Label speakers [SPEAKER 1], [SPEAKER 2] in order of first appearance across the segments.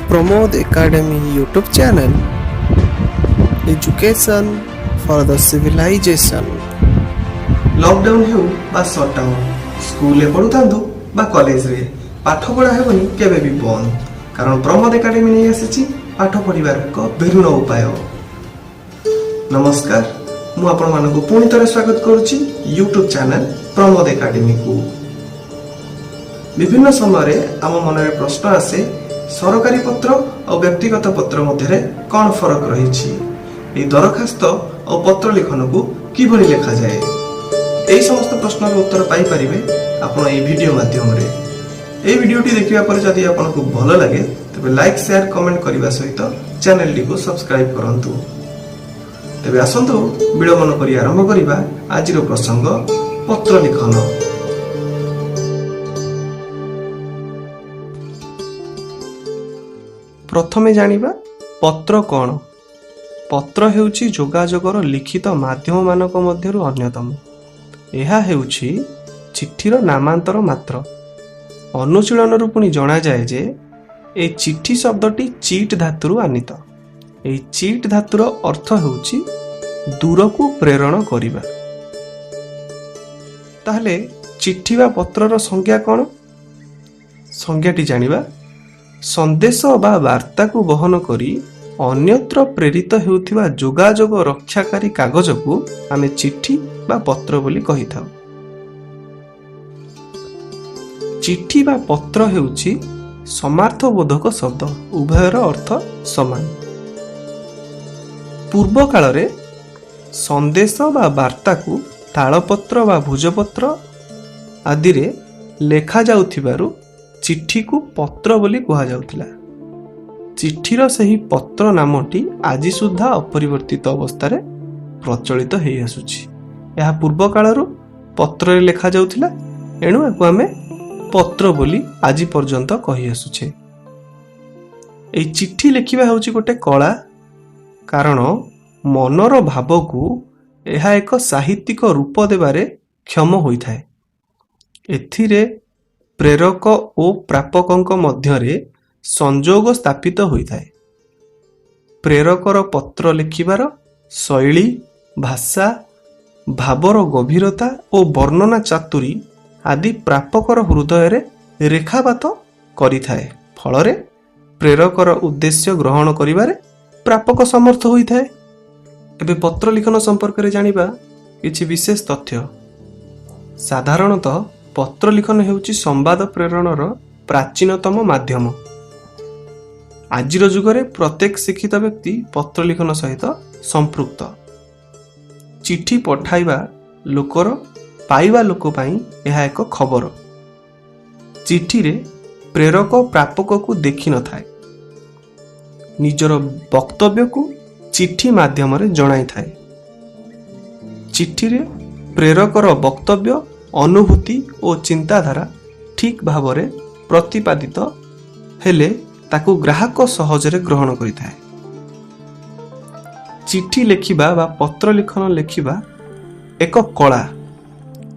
[SPEAKER 1] Pramod Academy YouTube channel. Education for the civilization.
[SPEAKER 2] Lockdown हेउ बा shutdown school पढ़ुतांतु बा college रे पाठ पढ़ा हेबनी केबे भी बंद कारण प्रमोद एकेडमी नहीं आसीची पाठ पढ़िबार एक भिन्न उपाय। नमस्कार मु आपण मानको पुणी तरह स्वागत करूची यूट्यूब चैनल प्रमोद एकेडमी को। विभिन्न समय आम मन में प्रश्न आसे सरकारी पत्र और व्यक्तिगत पत्र मध्य कौन फरक रही दरखास्त और पत्र लिखन को किभली लिखा जाए यही समस्त प्रश्न उत्तर पाई परिबे आपण ए वीडियो माध्यम रे। ए वीडियोटी देखिबा पर जदि आपनको भल लागे तबे लाइक शेयर कमेंट करबा सहित चैनल टी को सब्सक्राइब करंतु। तबे आसंतु विलंबन करी आरंभ करिबा आजिरो प्रसंग पत्र लिखन। प्रथमे जानिबा पत्र कौन। पत्र हेउची जोगाजोगर लिखित माध्यम मानक मध्यरु अन्यतम। यह हेउची चिठीर नामांतर मात्र। अनुशीलन पुणी जना जाए जे ए चिठी शब्दटी चीट धातुरु आनीत। ए चीट धातुर अर्थ हेउची दूर को प्रेरण करिबा। ताहले चिठी बा पत्रर संज्ञा कौन। संज्ञाटी जानिबा संदेश बा वार्ता को बहन करी अन्यत्र प्रेरित हेउथिबा जोगाजोग रक्षाकारी कागज को आमे चिठी बा पत्र बोली कहि थाउ। चिठी बा पत्र हेउची समार्थबोधक शब्द, उभयर अर्थ समान। पूर्व काल रे संदेश बा वार्ता को तालपत्र बा भुजपत्र आदि रे लेखा जाउथिबारु चिठी को पत्र बोली कहा जाउथिला। चिठीर सही पत्र नामटी आज सुधा अपरिवर्तित अवस्था रे प्रचलित हेई आसुछि। यह पूर्व कालरू पत्र रे लेखा जाउथिला एणु एको आमे पत्र बोली आज पर्यंत कहि आसुछे। ए चिठी लेखिबा होछि गोटे कला कारण मनर भाव को यह एक साहित्यिक रूप देबारे क्षम होइथाय। एथिरे प्रेरक और प्रापकंक मध्यरे संजोग स्थापित होइथाय। प्रेरकर पत्र लिखिबार शैली, भाषा, भावर गभीरता और वर्णना चातुरी आदि प्रापकर हृदय रे रेखापात करिथाय। फलरे प्रेरकर उद्देश्य ग्रहण करिबारे प्रापक समर्थ होइथाय। एबे पत्र लिखन संपर्क रे जानिबा किछि विशेष तथ्य। साधारणतः पत्र लिखन हेउची संवाद प्रेरणर प्राचीनतम माध्यम। आजिर जुगरे प्रत्येक शिक्षित व्यक्ति पत्र लिखन सहित संपृक्त। चिठी पठाइबा लोकर पाइबा लोक पाई यह एक खबर। चिठी रे प्रेरक प्रापक को देखि न थाए, निजर वक्तव्य को चिठी माध्यम रे जणाई थाए। चिठी रे प्रेरकर वक्तव्य, अनुभूति और चिंताधारा ठीक भाव रे प्रतिपादित हेले ताकू ग्राहक सहजरे ग्रहण करिथाए। चिठी लेखिबा बा पत्र लिखन लेखिबा एक कला।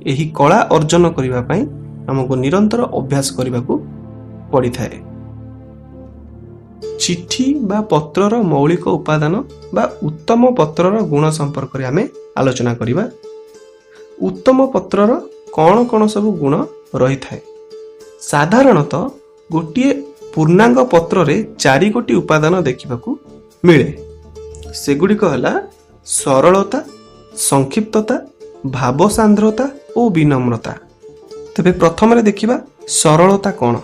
[SPEAKER 2] एही कला अर्जन करिबा पई हमको निरंतर अभ्यास करिबाकू पड़िथाए। चिठी बा पत्रर मौलिक उपादान बा उत्तम पत्रर गुण संपर्क रे आमे आलोचना करिबा। उत्तम पत्रर कौन कौन सब गुण रही थाए। साधारणतः गोटे पूर्णांग पत्र रे 4 गोटी उपादान देखिबाकू मिले। सेगुड़िक हला सरलता, संक्षिप्तता, भाव सांद्रता और विनम्रता। तबे प्रथम रे देखिबा सरलता कौन।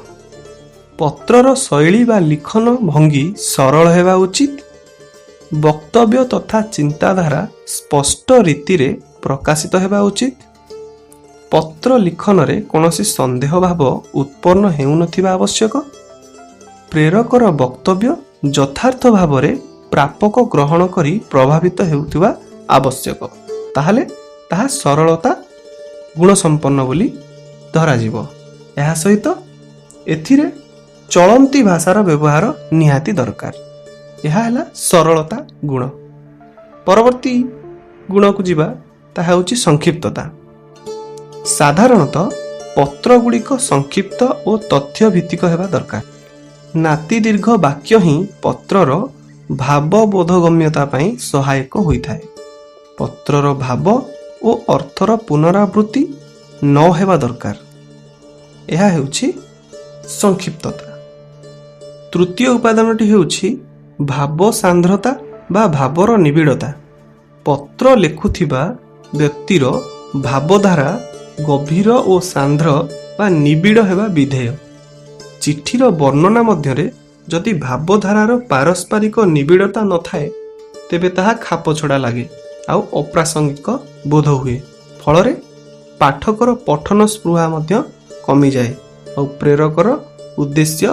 [SPEAKER 2] पत्रर शैली बा लिखन भंगी सरल हेबा उचित। वक्तव्य तथा चिंताधारा स्पष्ट रीति रे प्रकाशित हेबा उचित। पत्र लिखन रे कोनोसी संदेह भाव उत्पन्न हेउनथिबा आवश्यक। प्रेरकर वक्तव्य यथार्थ भाव रे प्रापक ग्रहण करी प्रभावित हेउथिबा आवश्यक। ताहाले ताहा सरलता गुण संपन्न बोली धरा जीव। एहा सहित एथिरे चलंती भाषार व्यवहार निहाती दरकार। एहा हला सरलता गुण। परवर्ती गुण को जीवा ताहा होची संक्षिप्तता। साधारणतः पत्र गुड़िक संक्षिप्त और तथ्य भित्तिक हेबा दरकार। ନାତି ଦୀର୍ଘ ବାକ୍ୟ ହିଁ ପତ୍ରର ଭାବ ବୋଧଗମ୍ୟତା ପାଇଁ ସହାୟକ ହୋଇଥାଏ। ପତ୍ରର ଭାବ ଓ ଅର୍ଥର ପୁନରାବୃତ୍ତି ନ ହେବା ଦରକାର। ଏହା ହେଉଛି ସଂକ୍ଷିପ୍ତତା। ତୃତୀୟ ଉପାଦାନଟି ହେଉଛି ଭାବ ସାନ୍ଦ୍ରତା ବା ଭାବର ନିବିଡ଼ତା। ପତ୍ର ଲେଖୁଥିବା ବ୍ୟକ୍ତିର ଭାବଧାରା ଗଭୀର ଓ ସାନ୍ଦ୍ର ବା ନିବିଡ଼ ହେବା ବିଧେୟ। ଚିଠିର ବର୍ଣ୍ଣନା ମଧ୍ୟରେ ଯଦି ଭାବଧାରାର ପାରସ୍ପରିକ ନିବିଡ଼ତା ନଥାଏ ତେବେ ତାହା ଖାପଛଡ଼ା ଲାଗେ ଆଉ ଅପ୍ରାସଙ୍ଗିକ ବୋଧ ହୁଏ। ଫଳରେ ପାଠକର ପଠନ ସ୍ପୃହା ମଧ୍ୟ କମିଯାଏ ଆଉ ପ୍ରେରକର ଉଦ୍ଦେଶ୍ୟ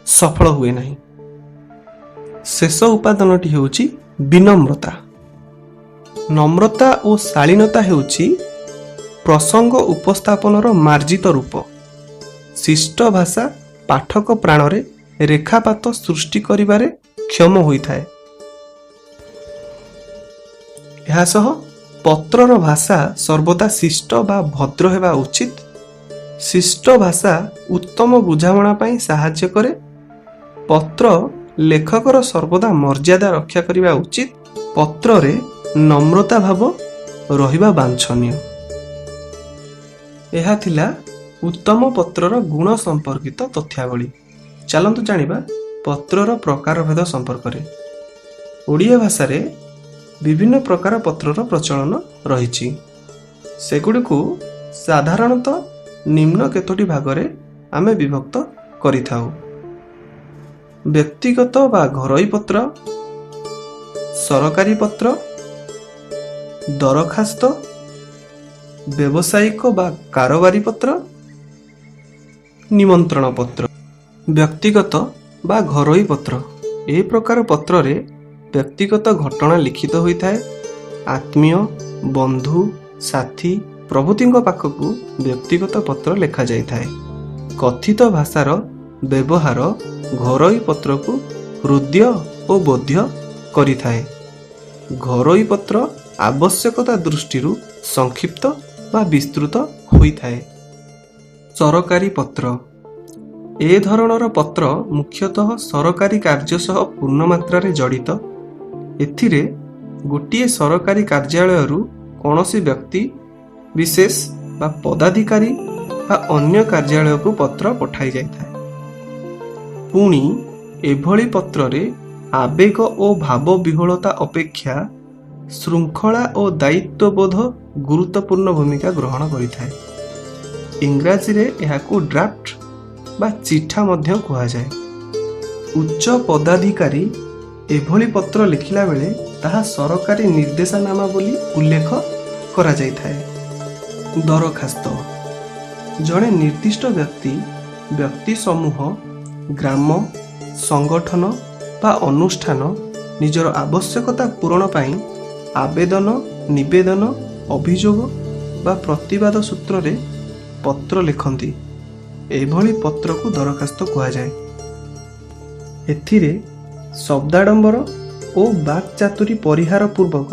[SPEAKER 2] ସଫଳ ହୁଏ ନାହିଁ। ଶେଷ ଉପାଦାନଟି ହେଉଛି ବିନମ୍ରତା। ନମ୍ରତା ଓ ଶାଳୀନତା ହେଉଛି ପ୍ରସଙ୍ଗ ଉପସ୍ଥାପନର ମାର୍ଜିତ ରୂପ। ଶିଷ୍ଟ ଭାଷା ପାଠକ ପ୍ରାଣରେ ରେଖାପାତ ସୃଷ୍ଟି କରିବାରେ କ୍ଷମ ହୋଇଥାଏ। ଏହା ସହ ପତ୍ରର ଭାଷା ସର୍ବଦା ଶିଷ୍ଟ ବା ଭଦ୍ର ହେବା ଉଚିତ। ଶିଷ୍ଟ ଭାଷା ଉତ୍ତମ ବୁଝାମଣା ପାଇଁ ସାହାଯ୍ୟ କରେ। ପତ୍ର ଲେଖକର ସର୍ବଦା ମର୍ଯ୍ୟାଦା ରକ୍ଷା କରିବା ଉଚିତ। ପତ୍ରରେ ନମ୍ରତା ଭାବ ରହିବା ବାଞ୍ଛନୀୟ। ଏହା ଥିଲା ଉତ୍ତମ ପତ୍ରର ଗୁଣ ସମ୍ପର୍କିତ ତଥ୍ୟାବଳୀ। ଚାଲନ୍ତୁ ଜାଣିବା ପତ୍ରର ପ୍ରକାରଭେଦ ସମ୍ପର୍କରେ। ଓଡ଼ିଆ ଭାଷାରେ ବିଭିନ୍ନ ପ୍ରକାର ପତ୍ରର ପ୍ରଚଳନ ରହିଛି। ସେଗୁଡ଼ିକୁ ସାଧାରଣତଃ ନିମ୍ନ କେତୋଟି ଭାଗରେ ଆମେ ବିଭକ୍ତ କରିଥାଉ। ବ୍ୟକ୍ତିଗତ ବା ଘରୋଇ ପତ୍ର, ସରକାରୀ ପତ୍ର, ଦରଖାସ୍ତ, ବ୍ୟବସାୟିକ ବା କାରବାରୀ ପତ୍ର, ନିମନ୍ତ୍ରଣ ପତ୍ର। ବ୍ୟକ୍ତିଗତ ବା ଘରୋଇ ପତ୍ର। ଏ ପ୍ରକାର ପତ୍ରରେ ବ୍ୟକ୍ତିଗତ ଘଟଣା ଲିଖିତ ହୋଇଥାଏ। ଆତ୍ମୀୟ, ବନ୍ଧୁ, ସାଥୀ ପ୍ରଭୃତିଙ୍କ ପାଖକୁ ବ୍ୟକ୍ତିଗତ ପତ୍ର ଲେଖାଯାଇଥାଏ। କଥିତ ଭାଷାର ବ୍ୟବହାର ଘରୋଇ ପତ୍ରକୁ ହୃଦ୍ୟ ଓ ବୋଧ୍ୟ କରିଥାଏ। ଘରୋଇ ପତ୍ର ଆବଶ୍ୟକତା ଦୃଷ୍ଟିରୁ ସଂକ୍ଷିପ୍ତ ବା ବିସ୍ତୃତ ହୋଇଥାଏ। ସରକାରୀ ପତ୍ର। ଏ ଧରଣର ପତ୍ର ମୁଖ୍ୟତଃ ସରକାରୀ କାର୍ଯ୍ୟ ସହ ପୂର୍ଣ୍ଣ ମାତ୍ରାରେ ଜଡ଼ିତ। ଏଥିରେ ଗୋଟିଏ ସରକାରୀ କାର୍ଯ୍ୟାଳୟରୁ କୌଣସି ବ୍ୟକ୍ତି ବିଶେଷ ବା ପଦାଧିକାରୀ ବା ଅନ୍ୟ କାର୍ଯ୍ୟାଳୟକୁ ପତ୍ର ପଠାଯାଇଥାଏ। ପୁଣି ଏଭଳି ପତ୍ରରେ ଆବେଗ ଓ ଭାବ ବିହ୍ୱଳତା ଅପେକ୍ଷା ଶୃଙ୍ଖଳା ଓ ଦାୟିତ୍ୱବୋଧ ଗୁରୁତ୍ୱପୂର୍ଣ୍ଣ ଭୂମିକା ଗ୍ରହଣ କରିଥାଏ। ଇଂରାଜୀରେ ଏହାକୁ ଡ୍ରାଫ୍ଟ ବା ଚିଠା ମଧ୍ୟ କୁହାଯାଏ। ଉଚ୍ଚ ପଦାଧିକାରୀ ଏଭଳି ପତ୍ର ଲେଖିଲା ବେଳେ ତାହା ସରକାରୀ ନିର୍ଦ୍ଦେଶନାମା ବୋଲି ଉଲ୍ଲେଖ କରାଯାଇଥାଏ। ଦରଖାସ୍ତ। ଜଣେ ନିର୍ଦ୍ଦିଷ୍ଟ ବ୍ୟକ୍ତି, ବ୍ୟକ୍ତି ସମୂହ, ଗ୍ରାମ, ସଂଗଠନ ବା ଅନୁଷ୍ଠାନ ନିଜର ଆବଶ୍ୟକତା ପୂରଣ ପାଇଁ ଆବେଦନ, ନିବେଦନ, ଅଭିଯୋଗ ବା ପ୍ରତିବାଦ ସୂତ୍ରରେ ପତ୍ର ଲେଖନ୍ତି। ଏଭଳି ପତ୍ରକୁ ଦରଖାସ୍ତ କୁହାଯାଏ। ଏଥିରେ ଶବ୍ଦାଡମ୍ବର ଓ ବାକ୍ଚାତୁରୀ ପରିହାର ପୂର୍ବକ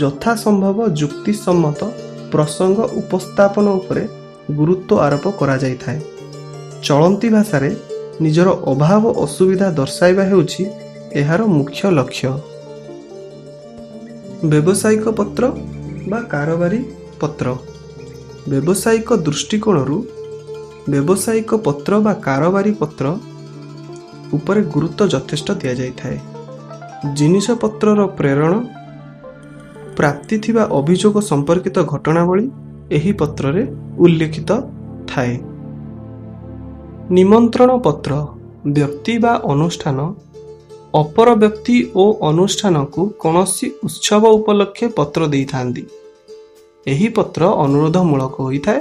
[SPEAKER 2] ଯଥାସମ୍ଭବ ଯୁକ୍ତିସମ୍ମତ ପ୍ରସଙ୍ଗ ଉପସ୍ଥାପନ ଉପରେ ଗୁରୁତ୍ୱ ଆରୋପ କରାଯାଇଥାଏ। ଚଳନ୍ତି ଭାଷାରେ ନିଜର ଅଭାବ ଅସୁବିଧା ଦର୍ଶାଇବା ହେଉଛି ଏହାର ମୁଖ୍ୟ ଲକ୍ଷ୍ୟ। ବ୍ୟବସାୟିକ ପତ୍ର ବା କାରବାରୀ ପତ୍ର। ବ୍ୟବସାୟିକ ଦୃଷ୍ଟିକୋଣରୁ ବ୍ୟବସାୟିକ ପତ୍ର ବା କାରବାରୀ ପତ୍ର ଉପରେ ଗୁରୁତ୍ୱ ଯଥେଷ୍ଟ ଦିଆଯାଇଥାଏ। ଜିନିଷପତ୍ରର ପ୍ରେରଣ, ପ୍ରାପ୍ତି ଥିବା ଅଭିଯୋଗ ସମ୍ପର୍କିତ ଘଟଣାବଳୀ ଏହି ପତ୍ରରେ ଉଲ୍ଲେଖିତ ଥାଏ। ନିମନ୍ତ୍ରଣ ପତ୍ର। ବ୍ୟକ୍ତି ବା ଅନୁଷ୍ଠାନ ଅପର ବ୍ୟକ୍ତି ଓ ଅନୁଷ୍ଠାନକୁ କୌଣସି ଉତ୍ସବ ଉପଲକ୍ଷେ ପତ୍ର ଦେଇଥାନ୍ତି। ଏହି ପତ୍ର ଅନୁରୋଧମୂଳକ ହୋଇଥାଏ।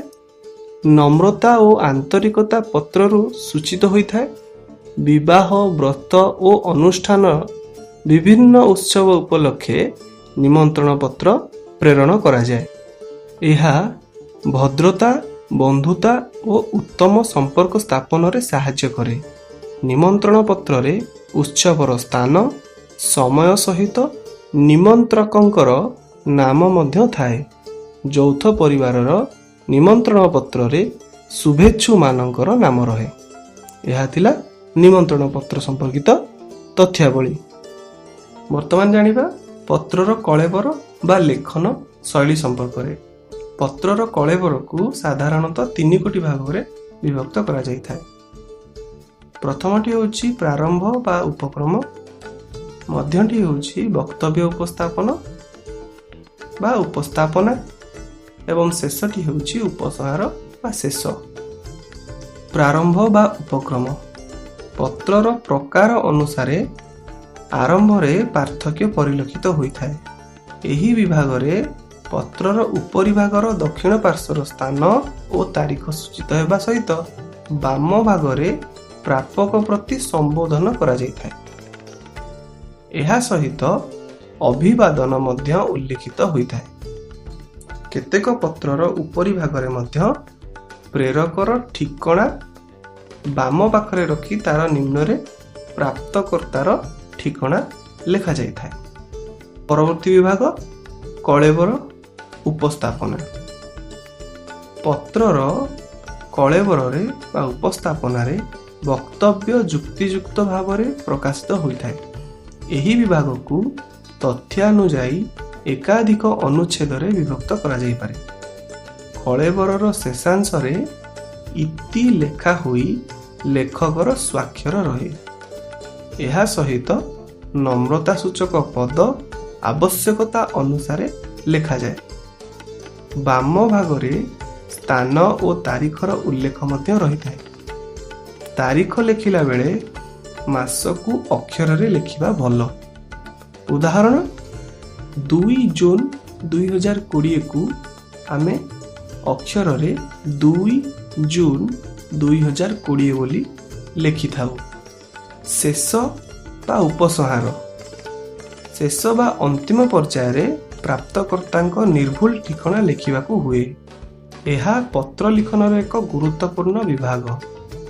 [SPEAKER 2] ନମ୍ରତା ଓ ଆନ୍ତରିକତା ପତ୍ରରୁ ସୂଚିତ ହୋଇଥାଏ। ବିବାହ, ବ୍ରତ ଓ ଅନୁଷ୍ଠାନ ବିଭିନ୍ନ ଉତ୍ସବ ଉପଲକ୍ଷେ ନିମନ୍ତ୍ରଣ ପତ୍ର ପ୍ରେରଣ କରାଯାଏ। ଏହା ଭଦ୍ରତା, ବନ୍ଧୁତା ଓ ଉତ୍ତମ ସମ୍ପର୍କ ସ୍ଥାପନରେ ସାହାଯ୍ୟ କରେ। ନିମନ୍ତ୍ରଣ ପତ୍ରରେ ଉତ୍ସବର ସ୍ଥାନ, ସମୟ ସହିତ ନିମନ୍ତ୍ରକଙ୍କର ନାମ ମଧ୍ୟ ଥାଏ। ଯୌଥ ପରିବାରର ନିମନ୍ତ୍ରଣ ପତ୍ରରେ ଶୁଭେଚ୍ଛୁମାନଙ୍କର ନାମ ରହେ। ଏହା ଥିଲା निमंत्रण पत्र संपर्कित तथ्यावली। वर्तमान जानिबा पत्रर कलेबर बा लेखन शैली संपर्क में। पत्रर कलेबर को साधारणतः 3 कोटी भाग में विभक्त करा जाय थाए। प्रथमटी होछि प्रारंभ बा उपक्रम, मध्यटी होछि वक्तव्य उपस्थापन बा उपस्थापना एवं शेषटी होछि उपसंहार बा शेष। प्रारंभ बा उपक्रम पत्रर प्रकार अनुसार आरंभ रे पार्थक्य परिलक्षित होइथाए। एही विभाग रे पत्रर उपरि भागर दक्षिण पार्श्वर स्थान और तारीख सूचित हेबा सहित बाम भाग रे प्रापक प्रति संबोधन करा जायथाए। एहा सहित अभिवादन मध्य उल्लेखित होइथाए। केतेक पत्रर उपरि भाग रे मध्य प्रेरकर ठिकणा बाम पाखरे रखी तार निम्न रे प्राप्तकर्तार ठिकणा लेखा जाय थाए। परवर्ती विभाग कलेबर उपस्थापना। पत्रर कलेबर रे बा उपस्थापना रे वक्तव्य जुक्तियुक्त भाव में प्रकाशित होइथाए। एही विभाग को तथ्यानुजायी एकाधिक अनुच्छेद रे विभक्त करा जाय पारे। कलेबरर शेषांश रे इति लेखा होई लेखकर स्वाक्षर रहे। एहा सहित नम्रता सूचक पद आवश्यकता अनुसार लेखा जाए। बाम भाग रे स्थान और तारीखर उल्लेख मध्य रही थाए। तारीख लेखिला बेले मासकू अक्षर रे लेखिबा भल। उदाहरण 2 जून 2020 को आमे अक्षर रे 2 जून 2020 बोली लेखि थाउ। शेष बा उपसंहार शेष बा अंतिम पर्याय रे प्राप्तकर्तांक निर्भुल ठिकणा लेखिबाकू हुए। एहा पत्र लिखनर एक गुरुत्वपूर्ण विभाग।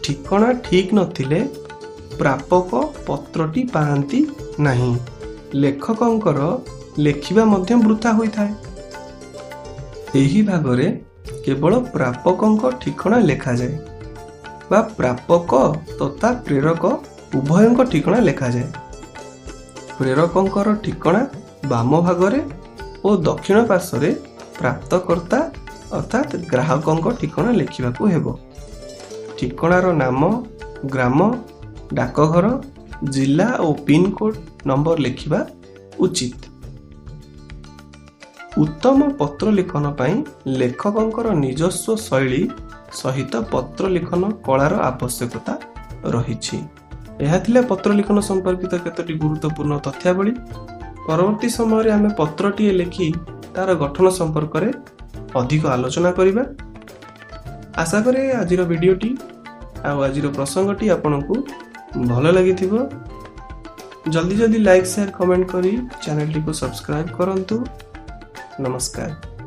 [SPEAKER 2] ठिकणा ठीक नथिले प्रापक पत्रटी पाआंती नहीं। लेखकंकर लेखिबा मध्य वृथा होइथाए। एही भागरे केवल प्रापकंक ठिकणा लेखा जाए बा प्रापक तथा प्रेरक उभयंक ठिकणा लेखा जाए। प्रेरकंकर ठिकणा बाम भागरे और दक्षिण पार्श्वरे प्राप्तकर्ता अर्थात ग्राहकंक ठिकणा लेखिबाकू हेबो। ठिकणार नाम, ग्राम, डाकघर, जिला और पिन कोड नंबर लेखिबा उचित। उत्तम पत्र लिखन पाई लेखकंकर निजस्व शैली सहित पत्र लिखन कलार आवश्यकता रहिछि। यह थिला पत्र लिखन संपर्कित केतोटी गुरुत्वपूर्ण तथ्यावली। परवर्ती समय आमे पत्रटीए लेखि तार गठन संपर्क रे अधिक आलोचना करिबा। आशा करे आजिर वीडियोटी आ आजिर प्रसंगटी आपनकू भल लागिथिबो। जल्दी जल्दी लाइक शेयर कमेंट करी चैनल टी को सब्सक्राइब करंतु। नमस्कार।